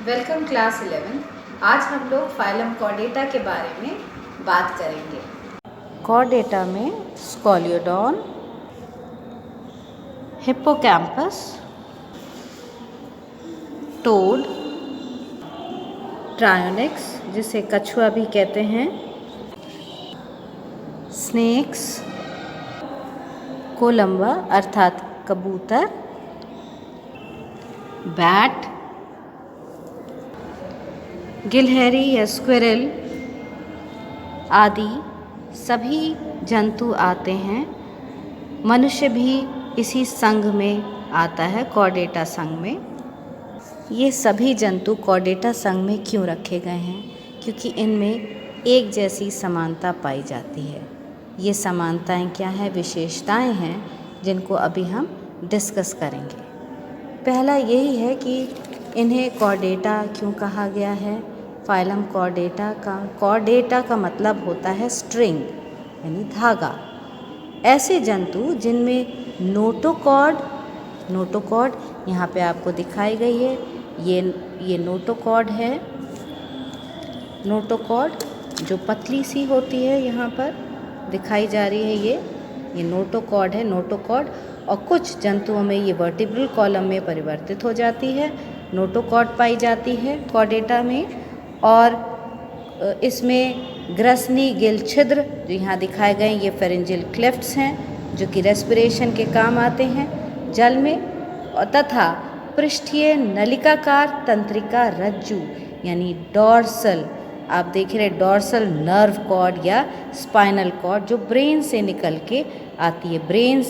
Welcome class 11। आज हम लोग फाइलम कॉर्डेटा के बारे में बात करेंगे। कॉर्डेटा में स्कॉलियोडॉन, हिप्पोकैम्पस, टोड, ट्रायोनिक्स जिसे कछुआ भी कहते हैं, स्नेक्स, कोलंबा अर्थात कबूतर, बैट, गिलहरी या स्क्विरल आदि सभी जंतु आते हैं। मनुष्य भी इसी संघ में आता है, कॉर्डेटा संघ में। ये सभी जंतु कॉर्डेटा संघ में क्यों रखे गए हैं? क्योंकि इनमें एक जैसी समानता पाई जाती है। ये समानताएं क्या हैं? विशेषताएं हैं जिनको अभी हम डिस्कस करेंगे। पहला यही है कि इन्हें कॉर्डेटा क्यों कहा गया है। फाइलम कॉर्डेटा का मतलब होता है स्ट्रिंग यानी धागा। ऐसे जंतु जिनमें नोटोकॉर्ड यहाँ पे आपको दिखाई गई है। ये नोटोकॉर्ड है। नोटोकॉर्ड जो पतली सी होती है यहाँ पर दिखाई जा रही है, ये नोटोकॉर्ड है। नोटोकॉर्ड और कुछ जंतुओं में ये वर्टिब्रल कॉलम में परिवर्तित हो जाती है। नोटोकॉर्ड पाई जाती है कॉर्डेटा में। और इसमें ग्रसनी गिल छिद्र जो यहाँ दिखाए गए ये फेरेंजियल क्लेफ्ट्स हैं जो कि रेस्पिरेशन के काम आते हैं जल में। और तथा पृष्ठीय नलिकाकार तंत्रिका रज्जु यानी डॉर्सल, आप देख रहे डॉर्सल नर्व कॉर्ड या स्पाइनल कॉर्ड जो ब्रेन से निकल के आती है। ब्रेन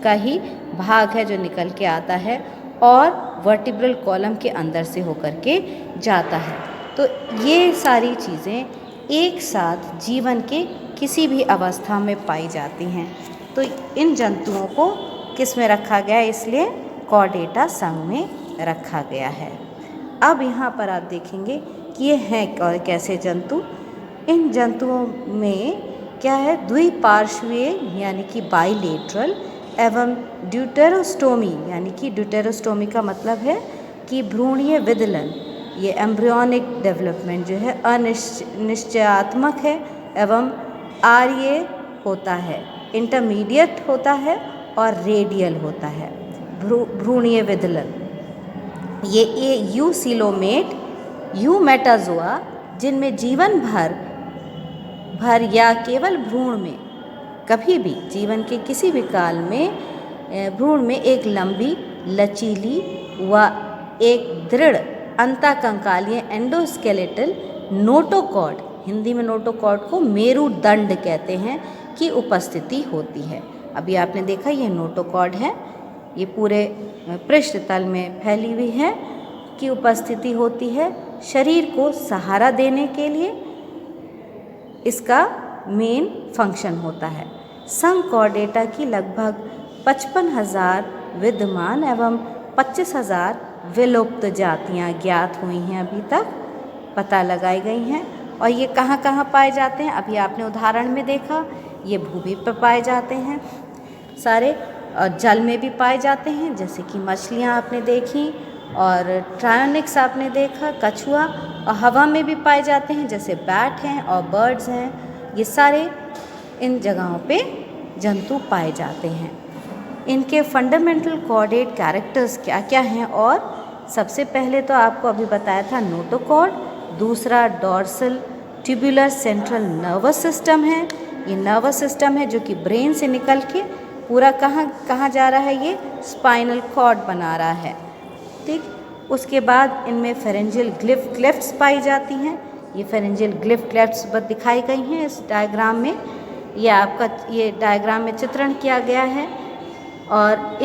का ही भाग है जो निकल के आता है और वर्टिब्रल कॉलम के अंदर से होकर के जाता है। तो ये सारी चीज़ें एक साथ जीवन के किसी भी अवस्था में पाई जाती हैं। तो इन जंतुओं को किस में रखा गया है? इसलिए कॉर्डेटा संघ में रखा गया है। अब यहाँ पर आप देखेंगे कि ये हैं कैसे जंतु। इन जंतुओं में क्या है? द्विपार्श्वीय यानी कि बाइलेटरल एवं ड्यूटेरोस्टोमी यानी कि ड्यूटेरोस्टोमी का मतलब है कि भ्रूणीय विदलन। ये एम्ब्रियोनिक डेवलपमेंट जो है अनिश्चयात्मक है एवं आर्य होता है, इंटरमीडिएट होता है और रेडियल होता है। भ्रूणीय विदलन ये यूसिलोमेट यूमेटाजोआ जिनमें जीवन भर या केवल भ्रूण में कभी भी जीवन के किसी भी काल में भ्रूण में एक लंबी लचीली व एक दृढ़ अंतःकंकालीय एंडोस्केलेटल नोटोकॉर्ड, हिंदी में नोटोकॉर्ड को मेरुदंड कहते हैं, की उपस्थिति होती है। अभी आपने देखा ये नोटोकॉर्ड है, ये पूरे पृष्ठ तल में फैली हुई है की उपस्थिति होती है। शरीर को सहारा देने के लिए इसका मेन फंक्शन होता है। संघ कॉर्डेटा की लगभग 55,000 विद्यमान एवं 25,000 विलुप्त जातियाँ ज्ञात हुई हैं, अभी तक पता लगाई गई हैं। और ये कहाँ कहाँ पाए जाते हैं? अभी आपने उदाहरण में देखा, ये भूमि पर पाए जाते हैं सारे, और जल में भी पाए जाते हैं जैसे कि मछलियाँ आपने देखी, और ट्रायोनिक्स आपने देखा कछुआ, और हवा में भी पाए जाते हैं जैसे बैट हैं और बर्ड्स हैं। ये सारे इन जगहों पे जंतु पाए जाते हैं। इनके फंडामेंटल कॉर्डेट कैरेक्टर्स क्या क्या हैं? और सबसे पहले तो आपको अभी बताया था नोटोकॉर्ड, दूसरा dorsal tubular central nervous system है। ये नर्वस सिस्टम है जो कि ब्रेन से निकल के पूरा कहाँ जा रहा है? ये स्पाइनल कॉर्ड बना रहा है, ठीक। उसके बाद इनमें फेरेंजियल ग्लिफ क्लेफ्ट्स पाई जाती हैं। ये फेरेंजियल ग्लिफ क्लेफ्ट्स बस दिखाई गई हैं इस डायग्राम में। ये डायग्राम में चित्रण किया गया है। और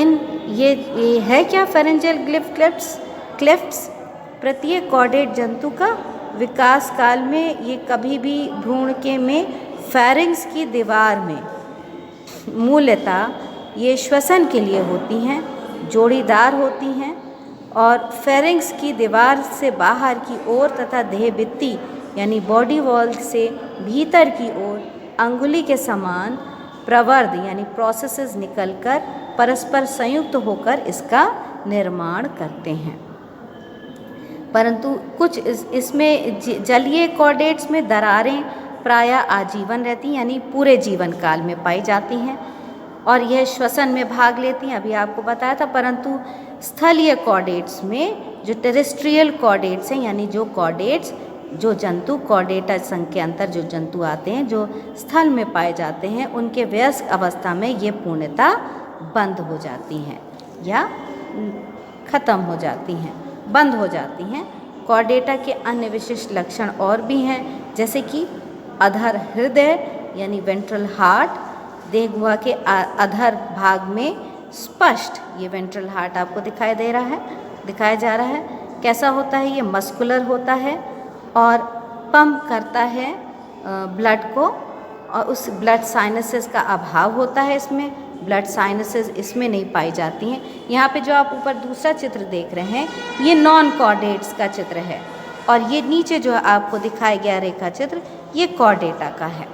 ये है क्या? फेरेंजियल ग्लिफ क्लेफ्ट्स प्रत्येक कॉर्डेट जंतु का विकास काल में ये कभी भी भ्रूण के में फेरिंग्स की दीवार में मूलतः ये श्वसन के लिए होती हैं, जोड़ीदार होती हैं और फेरिंग्स की दीवार से बाहर की ओर तथा देहभित्ति यानी बॉडी वॉल से भीतर की ओर अंगुली के समान प्रवर्ध यानी प्रोसेसेस निकलकर परस्पर संयुक्त होकर इसका निर्माण करते हैं। परंतु कुछ इसमें जलीय कॉर्डेट्स में दरारें प्रायः आजीवन रहती हैं, यानी पूरे जीवन काल में पाई जाती हैं और यह श्वसन में भाग लेती हैं, अभी आपको बताया था। परंतु स्थलीय कॉर्डेट्स में जो टेरेस्ट्रियल कॉर्डेट्स हैं, यानी जो कॉर्डेट्स जो जंतु कॉर्डेटा संघ के अंतर जो जंतु आते हैं जो स्थल में पाए जाते हैं, उनके वयस्क अवस्था में ये पूर्णतः बंद हो जाती हैं या ख़त्म हो जाती हैं, बंद हो जाती हैं। कॉर्डेटा के अन्य विशिष्ट लक्षण और भी हैं, जैसे कि अधर हृदय यानी वेंट्रल हार्ट, देह गुहा के अधर भाग में स्पष्ट ये वेंट्रल हार्ट आपको दिखाया जा रहा है। कैसा होता है? ये मस्कुलर होता है और पंप करता है ब्लड को, और उस ब्लड साइनसेस का अभाव होता है इसमें, ब्लड साइनसेस इसमें नहीं पाई जाती हैं। यहाँ पे जो आप ऊपर दूसरा चित्र देख रहे हैं ये नॉन कॉर्डेट्स का चित्र है और ये नीचे जो आपको दिखाया गया रेखा चित्र ये कॉर्डेटा का है।